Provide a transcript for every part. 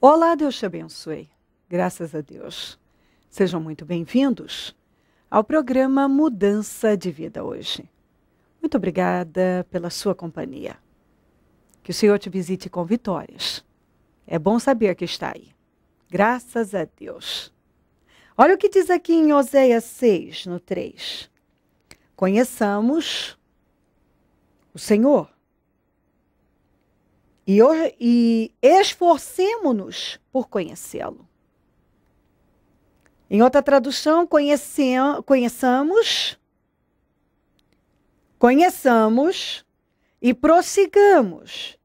Olá, Deus te abençoe. Graças a Deus. Sejam muito bem-vindos ao programa Mudança de Vida hoje. Muito obrigada pela sua companhia. Que o Senhor te visite com vitórias. É bom saber que está aí. Graças a Deus. Olha o que diz aqui em Oséias 6, no 3. Conheçamos o Senhor. E esforcemo-nos por conhecê-lo. Em outra tradução, conheçamos e prossigamos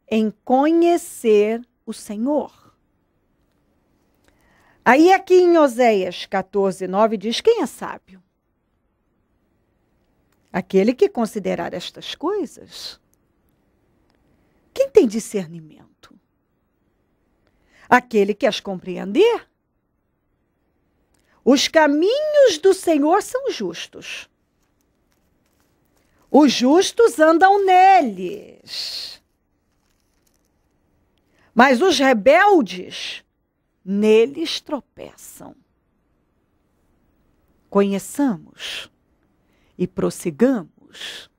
em conhecer o Senhor. Aí aqui em Oséias 14, 9 diz, quem é sábio? Aquele que considerar estas coisas. Quem tem discernimento? Aquele que as compreender. Os caminhos do Senhor são justos. Os justos andam neles. Mas os rebeldes neles tropeçam. Conheçamos e prossigamos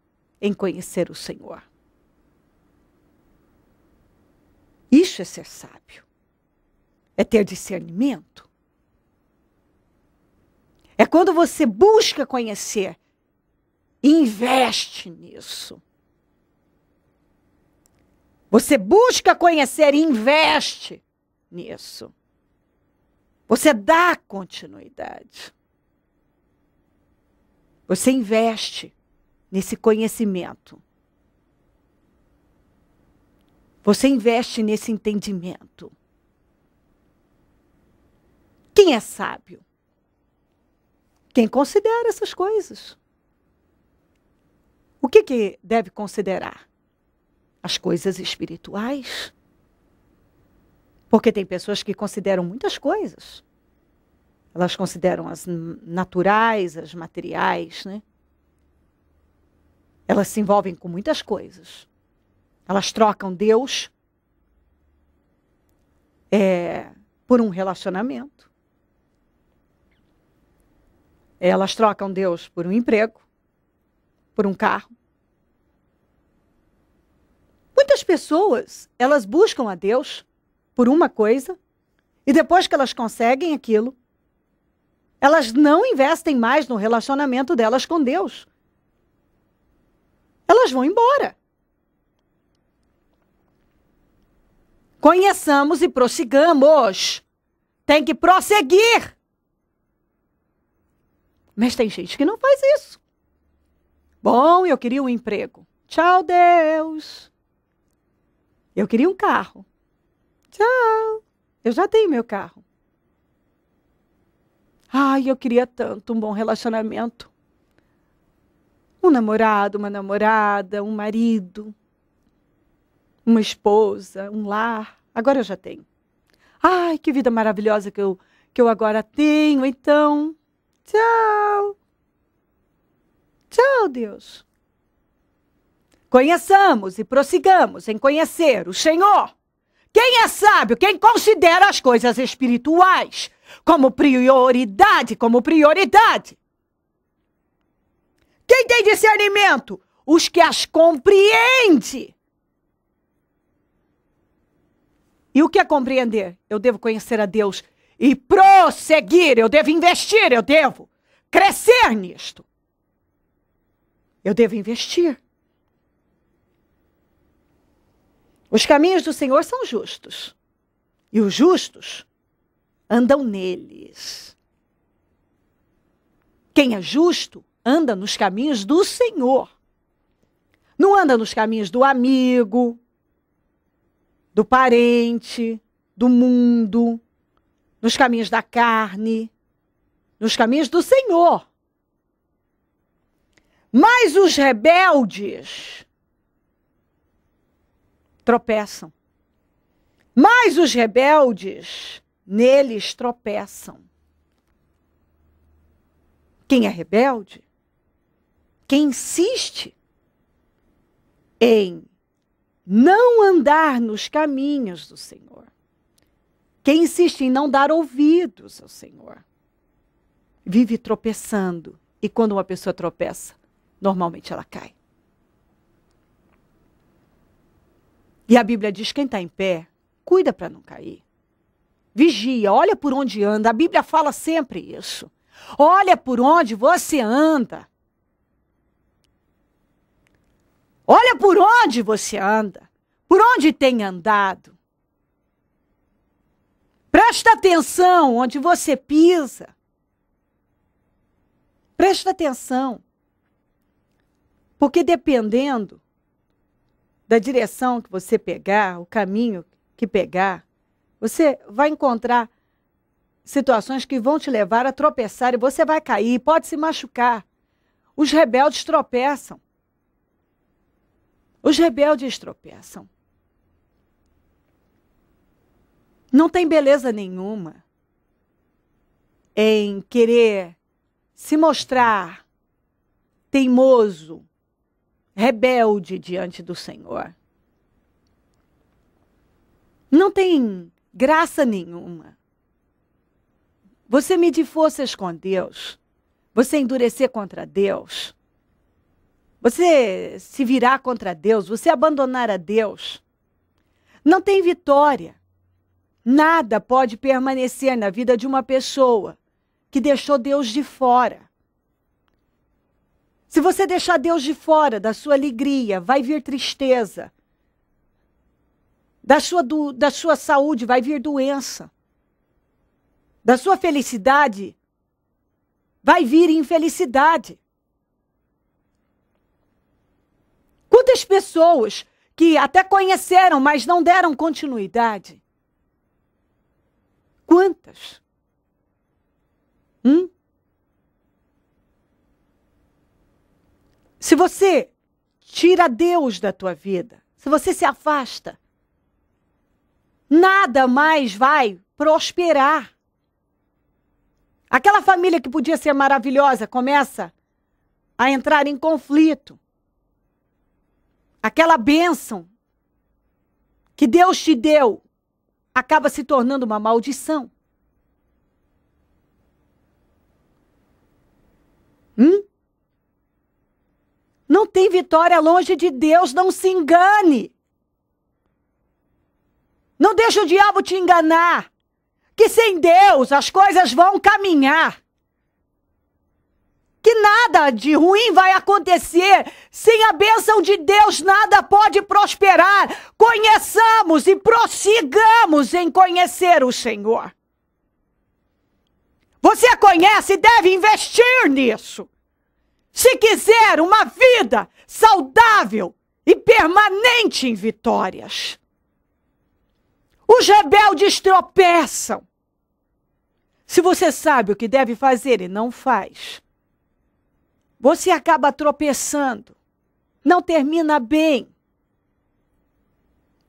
em conhecer o Senhor. Isso é ser sábio. É ter discernimento. É quando você busca conhecer e investe nisso. Você busca conhecer e investe nisso. Você dá continuidade. Você investe nesse conhecimento. Você investe nesse entendimento. Quem é sábio? Quem considera essas coisas. O que deve considerar? As coisas espirituais. Porque tem pessoas que consideram muitas coisas. Elas consideram as naturais, as materiais, né? Elas se envolvem com muitas coisas. Elas trocam Deus por um relacionamento. Elas trocam Deus por um emprego, por um carro. Muitas pessoas, elas buscam a Deus por uma coisa e depois que elas conseguem aquilo, elas não investem mais no relacionamento delas com Deus. Elas vão embora. Conheçamos e prossigamos. Tem que prosseguir. Mas tem gente que não faz isso. Bom, eu queria um emprego. Tchau, Deus. Eu queria um carro. Tchau. Eu já tenho meu carro. Ai, eu queria tanto um bom relacionamento. Um namorado, uma namorada, um marido. Uma esposa, um lar. Agora eu já tenho. Ai, que vida maravilhosa que eu agora tenho. Então, tchau. Tchau, Deus. Conheçamos e prossigamos em conhecer o Senhor. Quem é sábio, quem considera as coisas espirituais como prioridade, Quem tem discernimento? Os que as compreendem. E o que é compreender? Eu devo conhecer a Deus e prosseguir, eu devo investir, eu devo crescer nisto. Eu devo investir. Os caminhos do Senhor são justos. E os justos andam neles. Quem é justo anda nos caminhos do Senhor. Não anda nos caminhos do amigo, do parente, do mundo, nos caminhos da carne, nos caminhos do Senhor. Mas os rebeldes tropeçam. Mas os rebeldes neles tropeçam. Quem é rebelde? Quem insiste em não andar nos caminhos do Senhor. Quem insiste em não dar ouvidos ao Senhor vive tropeçando. E quando uma pessoa tropeça, normalmente ela cai. E a Bíblia diz: quem está em pé, cuida para não cair. Vigia, olha por onde anda. A Bíblia fala sempre isso. Olha por onde você anda. Olha por onde você anda. Por onde tem andado. Presta atenção onde você pisa. Presta atenção. Porque dependendo da direção que você pegar, o caminho que pegar, você vai encontrar situações que vão te levar a tropeçar e você vai cair, pode se machucar. Os rebeldes tropeçam. Os rebeldes tropeçam. Não tem beleza nenhuma em querer se mostrar teimoso, rebelde diante do Senhor. Não tem graça nenhuma. Você medir forças com Deus, você endurecer contra Deus, você se virar contra Deus, você abandonar a Deus, não tem vitória. Nada pode permanecer na vida de uma pessoa que deixou Deus de fora. Se você deixar Deus de fora da sua alegria, vai vir tristeza. Da sua saúde vai vir doença. Da sua felicidade vai vir infelicidade. Quantas pessoas que até conheceram, mas não deram continuidade? Quantas? Se você tira Deus da tua vida, se você se afasta, nada mais vai prosperar. Aquela família que podia ser maravilhosa começa a entrar em conflito. Aquela bênção que Deus te deu acaba se tornando uma maldição. Não tem vitória longe de Deus, não se engane. Não deixa o diabo te enganar. Que sem Deus as coisas vão caminhar. Que nada de ruim vai acontecer. Sem a bênção de Deus nada pode prosperar. Conheçamos e prossigamos em conhecer o Senhor. Você conhece e deve investir nisso. Se quiser uma vida saudável e permanente em vitórias. Os rebeldes tropeçam. Se você sabe o que deve fazer e não faz, você acaba tropeçando. Não termina bem.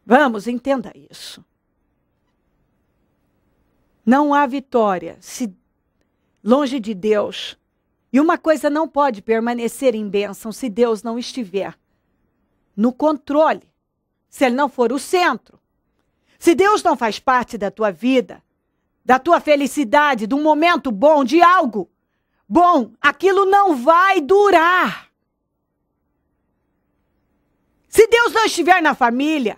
Vamos, entenda isso. Não há vitória se longe de Deus. E uma coisa não pode permanecer em bênção se Deus não estiver no controle. Se Ele não for o centro. Se Deus não faz parte da tua vida, da tua felicidade, de um momento bom, de algo bom, aquilo não vai durar. Se Deus não estiver na família,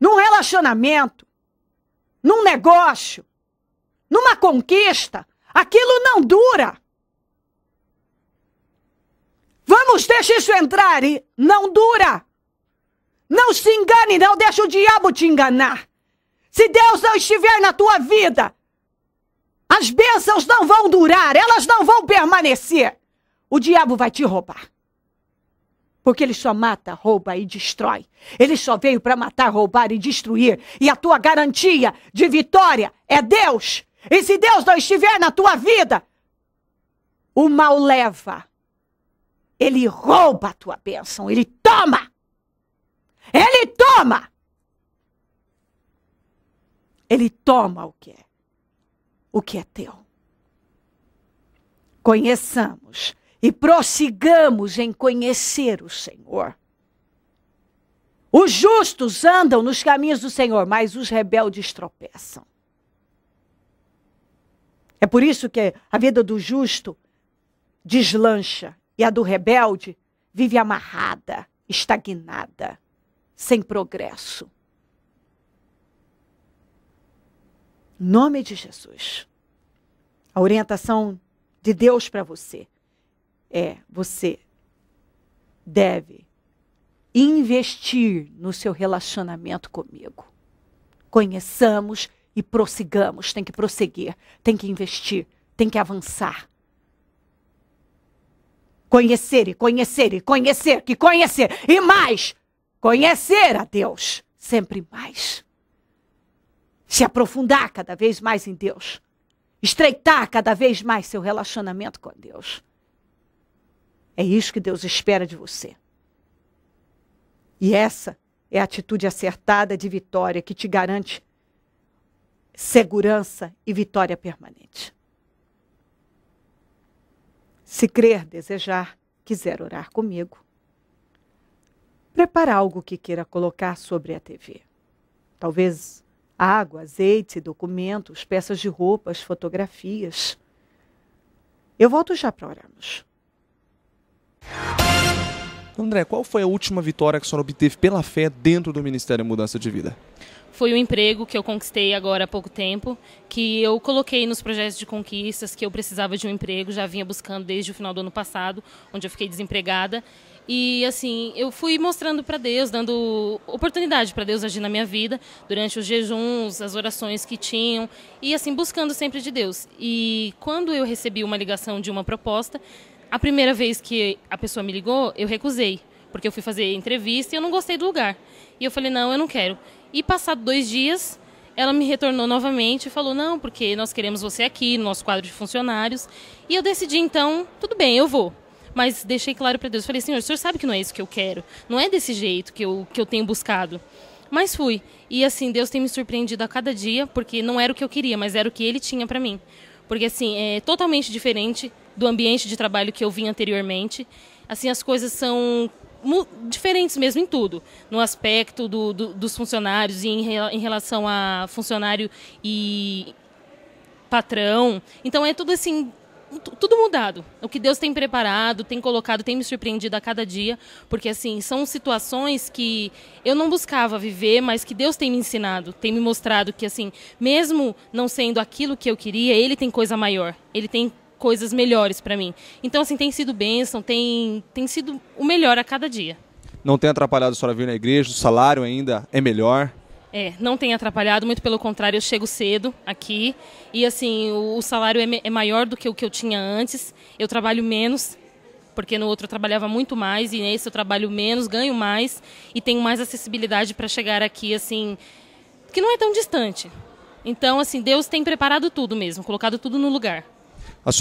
num relacionamento, num negócio, numa conquista, aquilo não dura. Vamos, deixa isso entrar e não dura. Não se engane, não deixa o diabo te enganar. Se Deus não estiver na tua vida, as bênçãos não vão durar, elas não vão permanecer. O diabo vai te roubar. Porque ele só mata, rouba e destrói. Ele só veio para matar, roubar e destruir. E a tua garantia de vitória é Deus. E se Deus não estiver na tua vida, o mal leva. Ele rouba a tua bênção, ele toma. Ele toma. Ele toma o que é teu. Conheçamos e prossigamos em conhecer o Senhor. O Os justos andam nos caminhos do Senhor, mas os rebeldes tropeçam. É por isso que a vida do justo deslancha e a do rebelde vive amarrada, estagnada, sem progresso. Em nome de Jesus, a orientação de Deus para você é: você deve investir no seu relacionamento comigo. Conheçamos e prossigamos. Tem que prosseguir, tem que investir, tem que avançar. Conhecer e conhecer e conhecer, que conhecer e mais. Conhecer a Deus, sempre mais. Se aprofundar cada vez mais em Deus. Estreitar cada vez mais seu relacionamento com Deus. É isso que Deus espera de você. E essa é a atitude acertada de vitória que te garante segurança e vitória permanente. Se crer, desejar, quiser orar comigo, prepara algo que queira colocar sobre a TV. Talvez água, azeite, documentos, peças de roupas, fotografias. Eu volto já para orarmos. André, qual foi a última vitória que a senhora obteve pela fé dentro do Ministério Mudança de Vida? Foi um emprego que eu conquistei agora há pouco tempo, que eu coloquei nos projetos de conquistas, que eu precisava de um emprego, já vinha buscando desde o final do ano passado, onde eu fiquei desempregada. E assim, eu fui mostrando para Deus, dando oportunidade para Deus agir na minha vida, durante os jejuns, as orações que tinham, e assim, buscando sempre de Deus. E quando eu recebi uma ligação de uma proposta, a primeira vez que a pessoa me ligou, eu recusei, porque eu fui fazer entrevista e eu não gostei do lugar. E eu falei, não, eu não quero. E passado 2 dias, ela me retornou novamente e falou, não, porque nós queremos você aqui, no nosso quadro de funcionários. E eu decidi, então, tudo bem, eu vou. Mas deixei claro para Deus, falei, Senhor, o Senhor sabe que não é isso que eu quero, não é desse jeito que eu tenho buscado. Mas fui. E assim, Deus tem me surpreendido a cada dia, porque não era o que eu queria, mas era o que Ele tinha para mim. Porque assim, é totalmente diferente do ambiente de trabalho que eu vim anteriormente. Assim, as coisas são diferentes mesmo em tudo, no aspecto dos funcionários e em relação a funcionário e patrão. Então é tudo assim, tudo mudado. O que Deus tem preparado, tem colocado, tem me surpreendido a cada dia, porque assim, são situações que eu não buscava viver, mas que Deus tem me ensinado, tem me mostrado que assim, mesmo não sendo aquilo que eu queria, Ele tem coisa maior, Ele tem coisas melhores para mim. Então assim, tem sido bênção, tem sido o melhor a cada dia. Não tem atrapalhado a senhora vir na igreja? O salário ainda é melhor? Não tem atrapalhado, muito pelo contrário, eu chego cedo aqui e assim, o salário é maior do que o que eu tinha antes, eu trabalho menos, porque no outro eu trabalhava muito mais e nesse eu trabalho menos, ganho mais e tenho mais acessibilidade para chegar aqui, assim, que não é tão distante. Então, assim, Deus tem preparado tudo mesmo, colocado tudo no lugar. A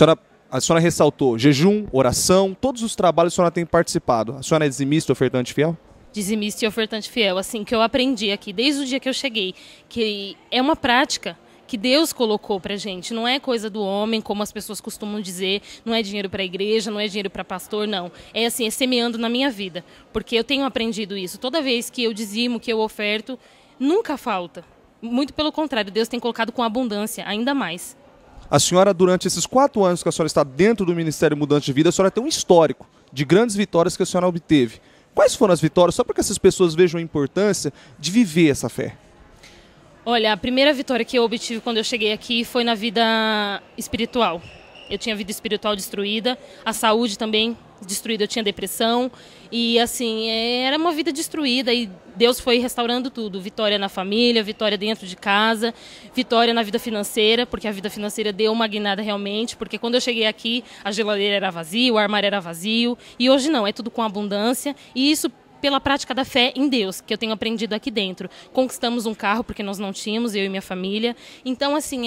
senhora ressaltou jejum, oração, todos os trabalhos que a senhora tem participado. A senhora é dizimista, ofertante fiel? Dizimista e ofertante fiel, assim, que eu aprendi aqui desde o dia que eu cheguei, que é uma prática que Deus colocou pra gente, não é coisa do homem, como as pessoas costumam dizer, não é dinheiro para a igreja, não é dinheiro para pastor, não. É assim, é semeando na minha vida, porque eu tenho aprendido isso. Toda vez que eu dizimo, que eu oferto, nunca falta. Muito pelo contrário, Deus tem colocado com abundância, ainda mais. A senhora, durante esses 4 anos que a senhora está dentro do Ministério Mudança de Vida, a senhora tem um histórico de grandes vitórias que a senhora obteve. Quais foram as vitórias, só para que essas pessoas vejam a importância de viver essa fé? Olha, a primeira vitória que eu obtive quando eu cheguei aqui foi na vida espiritual. Eu tinha a vida espiritual destruída, a saúde também destruída, eu tinha depressão e assim, era uma vida destruída e Deus foi restaurando tudo. Vitória na família, vitória dentro de casa, vitória na vida financeira, porque a vida financeira deu uma guinada realmente, porque quando eu cheguei aqui a geladeira era vazia, o armário era vazio e hoje não, é tudo com abundância e isso pela prática da fé em Deus, que eu tenho aprendido aqui dentro. Conquistamos um carro porque nós não tínhamos, eu e minha família. Então, assim,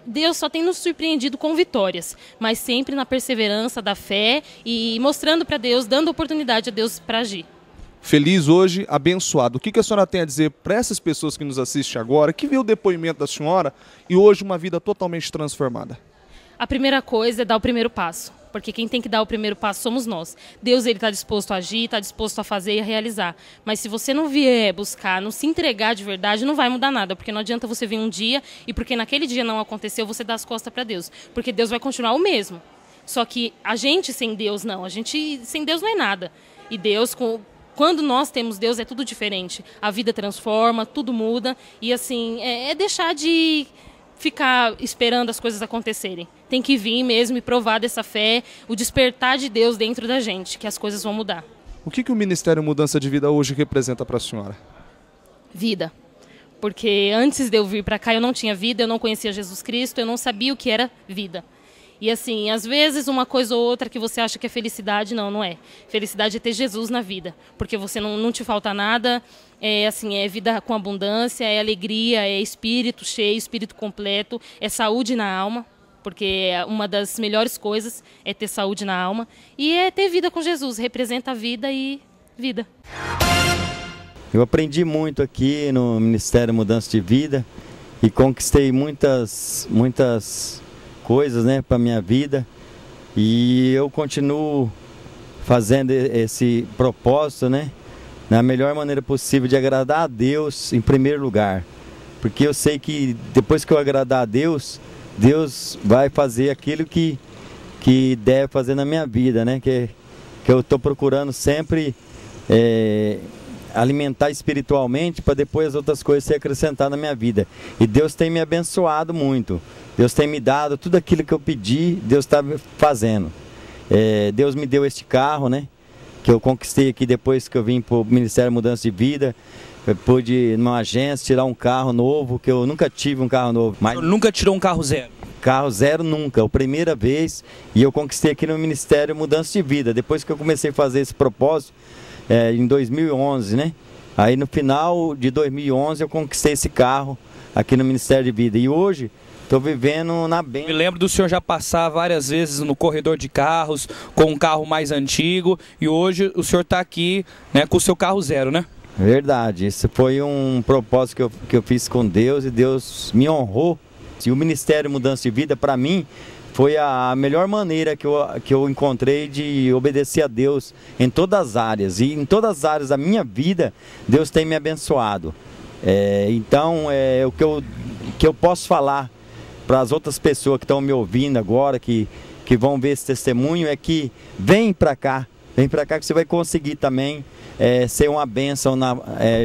Deus só tem nos surpreendido com vitórias, mas sempre na perseverança da fé e mostrando para Deus, dando oportunidade a Deus para agir. Feliz hoje, abençoado. O que a senhora tem a dizer para essas pessoas que nos assistem agora, que viu o depoimento da senhora e hoje uma vida totalmente transformada? A primeira coisa é dar o primeiro passo. porque quem tem que dar o primeiro passo somos nós. Deus, ele está disposto a agir, está disposto a fazer e a realizar. Mas se você não vier buscar, não se entregar de verdade, não vai mudar nada, porque não adianta você vir um dia e porque naquele dia não aconteceu, você dá as costas para Deus, porque Deus vai continuar o mesmo. Só que a gente sem Deus não, a gente sem Deus não é nada. E Deus, quando nós temos Deus, é tudo diferente. A vida transforma, tudo muda. E assim, é deixar de ficar esperando as coisas acontecerem. Tem que vir mesmo e provar dessa fé, o despertar de Deus dentro da gente, que as coisas vão mudar. O que o Ministério Mudança de Vida hoje representa para a senhora? Vida. Porque antes de eu vir para cá eu não tinha vida, eu não conhecia Jesus Cristo, eu não sabia o que era vida. E assim, às vezes uma coisa ou outra que você acha que é felicidade, não é. Felicidade é ter Jesus na vida, porque você não te falta nada, é vida com abundância, é alegria, é espírito cheio, espírito completo, é saúde na alma, porque uma das melhores coisas é ter saúde na alma, e é ter vida com Jesus, representa a vida e vida. Eu aprendi muito aqui no Ministério Mudança de Vida e conquistei muitas coisas, né, para minha vida, e eu continuo fazendo esse propósito, né, na melhor maneira possível de agradar a Deus em primeiro lugar, porque eu sei que depois que eu agradar a Deus, Deus vai fazer aquilo que deve fazer na minha vida, né, que eu estou procurando sempre alimentar espiritualmente para depois as outras coisas ser acrescentadas na minha vida. E Deus tem me abençoado muito. Deus tem me dado tudo aquilo que eu pedi, Deus está fazendo. Deus me deu este carro, né? Que eu conquistei aqui depois que eu vim para o Ministério Mudança de Vida. Eu pude, numa agência, tirar um carro novo, que eu nunca tive um carro novo. Mas nunca tirou um carro zero? Carro zero nunca, a primeira vez. E eu conquistei aqui no Ministério Mudança de Vida. Depois que eu comecei a fazer esse propósito, em 2011, né? Aí no final de 2011 eu conquistei esse carro aqui no Ministério de Vida. E hoje estou vivendo na bênção. Me lembro do senhor já passar várias vezes no corredor de carros com um carro mais antigo e hoje o senhor está aqui, né, com o seu carro zero, né? Verdade, esse foi um propósito que eu fiz com Deus e Deus me honrou. E o Ministério Mudança de Vida, para mim, foi a melhor maneira que eu encontrei de obedecer a Deus em todas as áreas. E em todas as áreas da minha vida, Deus tem me abençoado. Então, o que eu posso falar para as outras pessoas que estão me ouvindo agora, que vão ver esse testemunho, é que vem para cá que você vai conseguir também ser uma bênção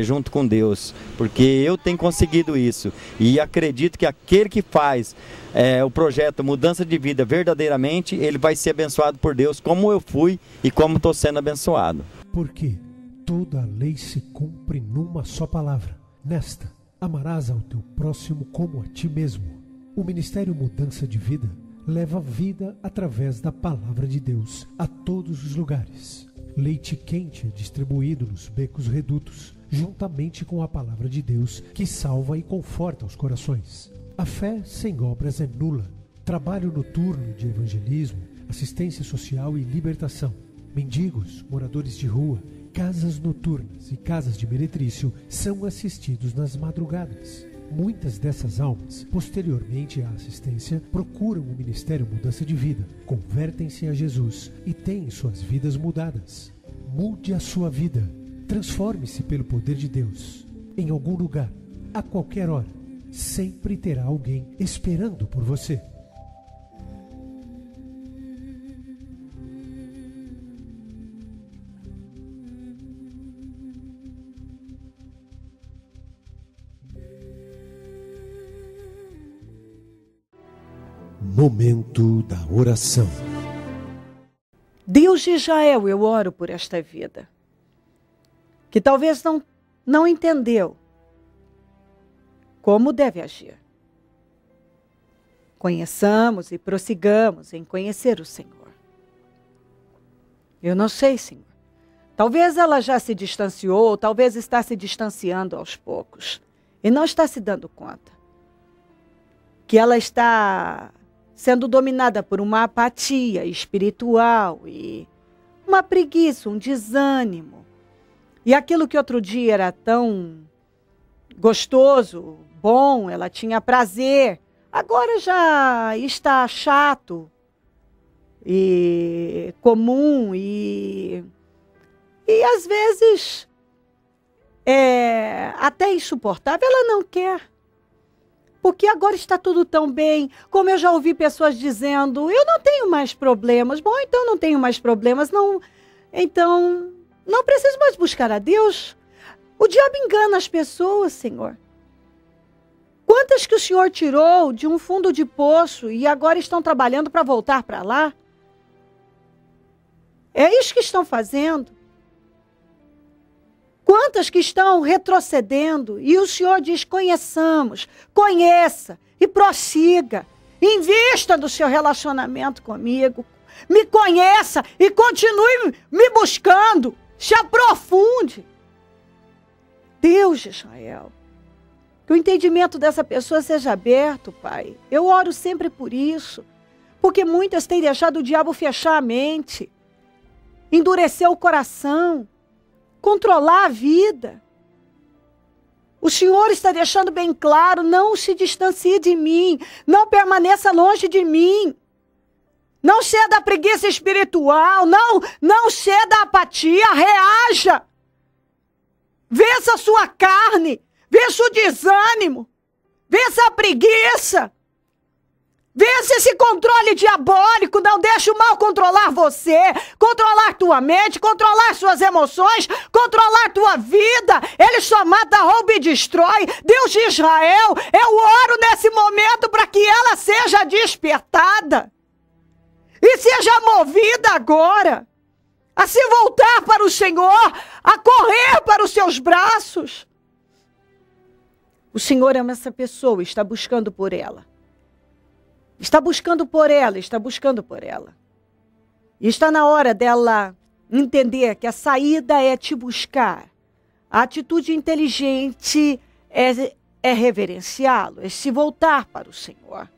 junto com Deus, porque eu tenho conseguido isso e acredito que aquele que faz o projeto Mudança de Vida verdadeiramente, ele vai ser abençoado por Deus, como eu fui e como estou sendo abençoado. Porque toda a lei se cumpre numa só palavra, nesta: amarás ao teu próximo como a ti mesmo. O Ministério Mudança de Vida leva vida através da Palavra de Deus a todos os lugares. Leite quente é distribuído nos becos redutos, juntamente com a Palavra de Deus, que salva e conforta os corações. A fé sem obras é nula. Trabalho noturno de evangelismo, assistência social e libertação. Mendigos, moradores de rua, casas noturnas e casas de meretrício são assistidos nas madrugadas. Muitas dessas almas, posteriormente à assistência, procuram o Ministério Mudança de Vida, convertem-se a Jesus e têm suas vidas mudadas. Mude a sua vida. Transforme-se pelo poder de Deus. Em algum lugar, a qualquer hora, sempre terá alguém esperando por você. Momento da oração. Deus de Israel, eu oro por esta vida, que talvez não entendeu como deve agir. Conheçamos e prossigamos em conhecer o Senhor. Eu não sei, Senhor. Talvez ela já se distanciou, talvez está se distanciando aos poucos e não está se dando conta que ela está sendo dominada por uma apatia espiritual e uma preguiça, um desânimo. E aquilo que outro dia era tão gostoso, bom, ela tinha prazer, agora já está chato e comum e às vezes até insuportável, ela não quer. Porque agora está tudo tão bem, como eu já ouvi pessoas dizendo, eu não tenho mais problemas. Bom, então não tenho mais problemas, não, então não preciso mais buscar a Deus. O diabo engana as pessoas, Senhor. Quantas que o Senhor tirou de um fundo de poço e agora estão trabalhando para voltar para lá? É isso que estão fazendo. Quantas que estão retrocedendo e o Senhor diz, conheça e prossiga, invista no seu relacionamento comigo, me conheça e continue me buscando, se aprofunde. Deus de Israel, que o entendimento dessa pessoa seja aberto, Pai. Eu oro sempre por isso, porque muitas têm deixado o diabo fechar a mente, endurecer o coração, controlar a vida. O Senhor está deixando bem claro, não se distancie de mim, não permaneça longe de mim. Não ceda à preguiça espiritual, não ceda à apatia, reaja. Vença a sua carne, vença o desânimo, vença a preguiça. Vença esse controle diabólico, não deixe o mal controlar você, controlar tua mente, controlar suas emoções, controlar tua vida. Ele só mata, rouba e destrói. Deus de Israel, eu oro nesse momento para que ela seja despertada e seja movida agora a se voltar para o Senhor, a correr para os seus braços. O Senhor ama essa pessoa, está buscando por ela. Está buscando por ela, está buscando por ela. E está na hora dela entender que a saída é te buscar. A atitude inteligente é reverenciá-lo, é se voltar para o Senhor.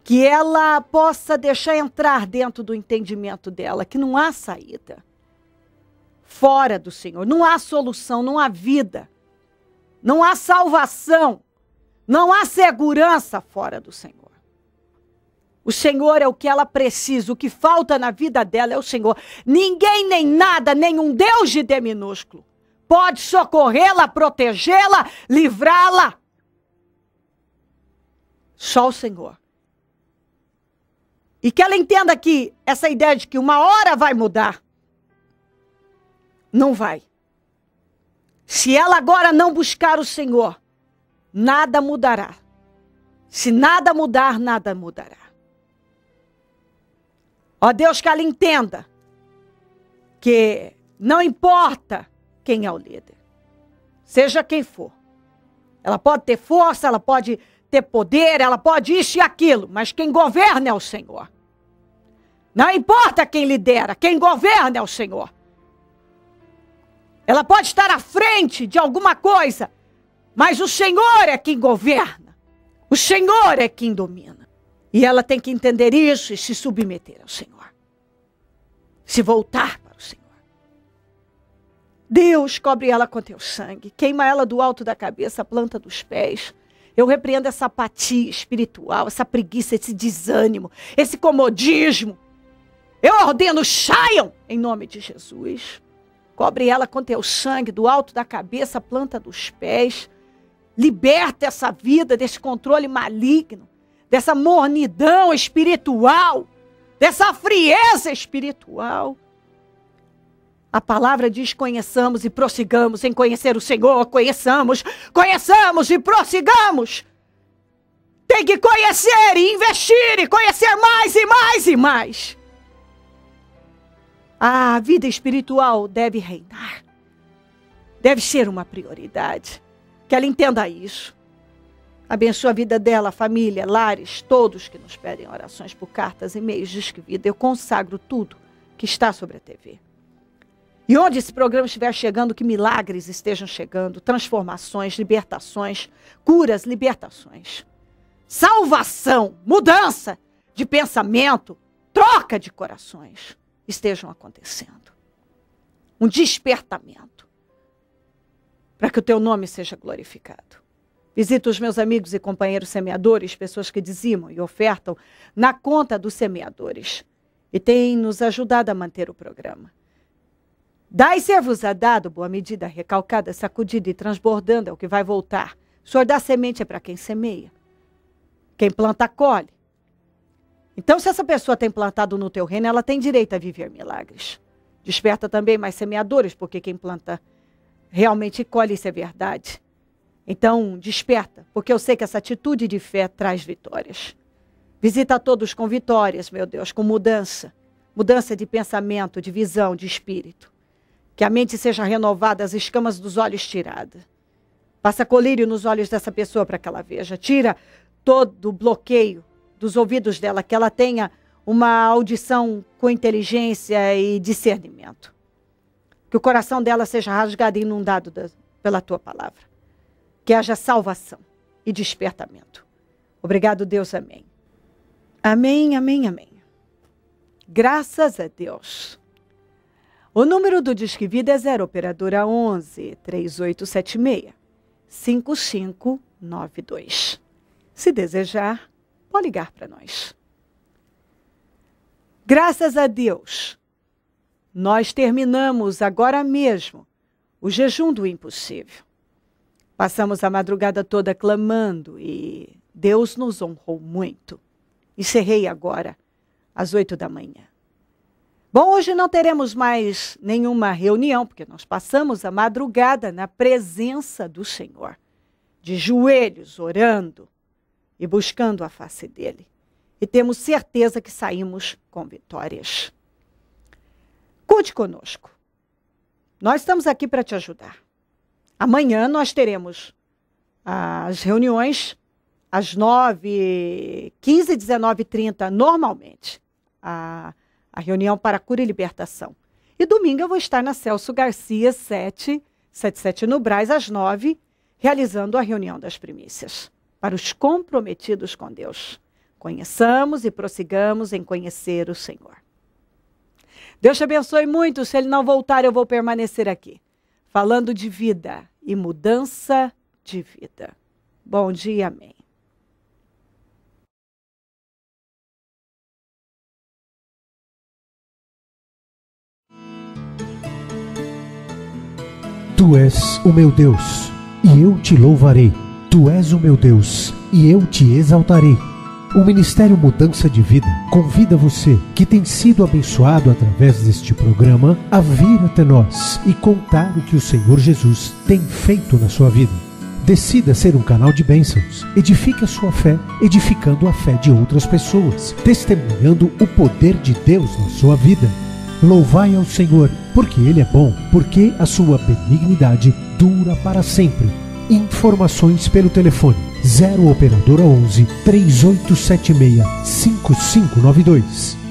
Que ela possa deixar entrar dentro do entendimento dela, que não há saída fora do Senhor. Não há solução, não há vida. Não há salvação. Não há segurança fora do Senhor. O Senhor é o que ela precisa, o que falta na vida dela é o Senhor. Ninguém, nem nada, nenhum Deus de D minúsculo pode socorrê-la, protegê-la, livrá-la. Só o Senhor. E que ela entenda que essa ideia de que uma hora vai mudar, não vai. Se ela agora não buscar o Senhor, nada mudará. Se nada mudar, nada mudará. Ó Deus, que ela entenda que não importa quem é o líder, seja quem for. Ela pode ter força, ela pode ter poder, ela pode isso e aquilo, mas quem governa é o Senhor. Não importa quem lidera, quem governa é o Senhor. Ela pode estar à frente de alguma coisa, mas o Senhor é quem governa. O Senhor é quem domina. E ela tem que entender isso e se submeter ao Senhor. Se voltar para o Senhor. Deus, cobre ela com teu sangue. Queima ela do alto da cabeça, a planta dos pés. Eu repreendo essa apatia espiritual, essa preguiça, esse desânimo, esse comodismo. Eu ordeno, saiam em nome de Jesus. Cobre ela com teu sangue do alto da cabeça, a planta dos pés. Liberta essa vida desse controle maligno, dessa mornidão espiritual, dessa frieza espiritual. A palavra diz, conheçamos e prossigamos em conhecer o Senhor. Conheçamos e prossigamos. Tem que conhecer e investir e conhecer mais e mais e mais. A vida espiritual deve reinar. Deve ser uma prioridade. Que ela entenda isso. Abençoa a vida dela, a família, lares, todos que nos pedem orações por cartas, e-mails, Disque Vida. Eu consagro tudo que está sobre a TV. E onde esse programa estiver chegando, que milagres estejam chegando, transformações, libertações, curas, libertações. Salvação, mudança de pensamento, troca de corações estejam acontecendo. Um despertamento para que o teu nome seja glorificado. Visito os meus amigos e companheiros semeadores, pessoas que dizimam e ofertam na conta dos semeadores. E tem nos ajudado a manter o programa. Dai ser-vos-á dado, boa medida, recalcada, sacudida e transbordando é o que vai voltar. O Senhor dá semente é para quem semeia. Quem planta, colhe. Então, se essa pessoa tem plantado no teu reino, ela tem direito a viver milagres. Desperta também mais semeadores, porque quem planta realmente colhe, isso é verdade. Então, desperta, porque eu sei que essa atitude de fé traz vitórias. Visita a todos com vitórias, meu Deus, com mudança. Mudança de pensamento, de visão, de espírito. Que a mente seja renovada, as escamas dos olhos tiradas. Passa colírio nos olhos dessa pessoa para que ela veja. Tira todo o bloqueio dos ouvidos dela, que ela tenha uma audição com inteligência e discernimento. Que o coração dela seja rasgado e inundado pela tua palavra. Que haja salvação e despertamento. Obrigado, Deus. Amém. Amém, amém, amém. Graças a Deus. O número do Disque Vida é 0 operadora 11 3876 5592. Se desejar, pode ligar para nós. Graças a Deus, nós terminamos agora mesmo o jejum do impossível. Passamos a madrugada toda clamando e Deus nos honrou muito. Encerrei agora às 8 da manhã. Bom, hoje não teremos mais nenhuma reunião, porque nós passamos a madrugada na presença do Senhor, de joelhos, orando e buscando a face dele. E temos certeza que saímos com vitórias. Conte conosco. Nós estamos aqui para te ajudar. Amanhã nós teremos as reuniões às 9h15 e 19h30, normalmente. A reunião para cura e libertação. E domingo eu vou estar na Celso Garcia 777 no Brás, às 9h, realizando a reunião das primícias. Para os comprometidos com Deus. Conheçamos e prossigamos em conhecer o Senhor. Deus te abençoe muito. Se ele não voltar, eu vou permanecer aqui. Falando de vida e mudança de vida. Bom dia, amém. Tu és o meu Deus, e eu te louvarei. Tu és o meu Deus, e eu te exaltarei. O Ministério Mudança de Vida convida você, que tem sido abençoado através deste programa, a vir até nós e contar o que o Senhor Jesus tem feito na sua vida. Decida ser um canal de bênçãos. Edifique a sua fé, edificando a fé de outras pessoas, testemunhando o poder de Deus na sua vida. Louvai ao Senhor, porque Ele é bom, porque a sua benignidade dura para sempre. Informações pelo telefone 0 operadora 11 3876 5592.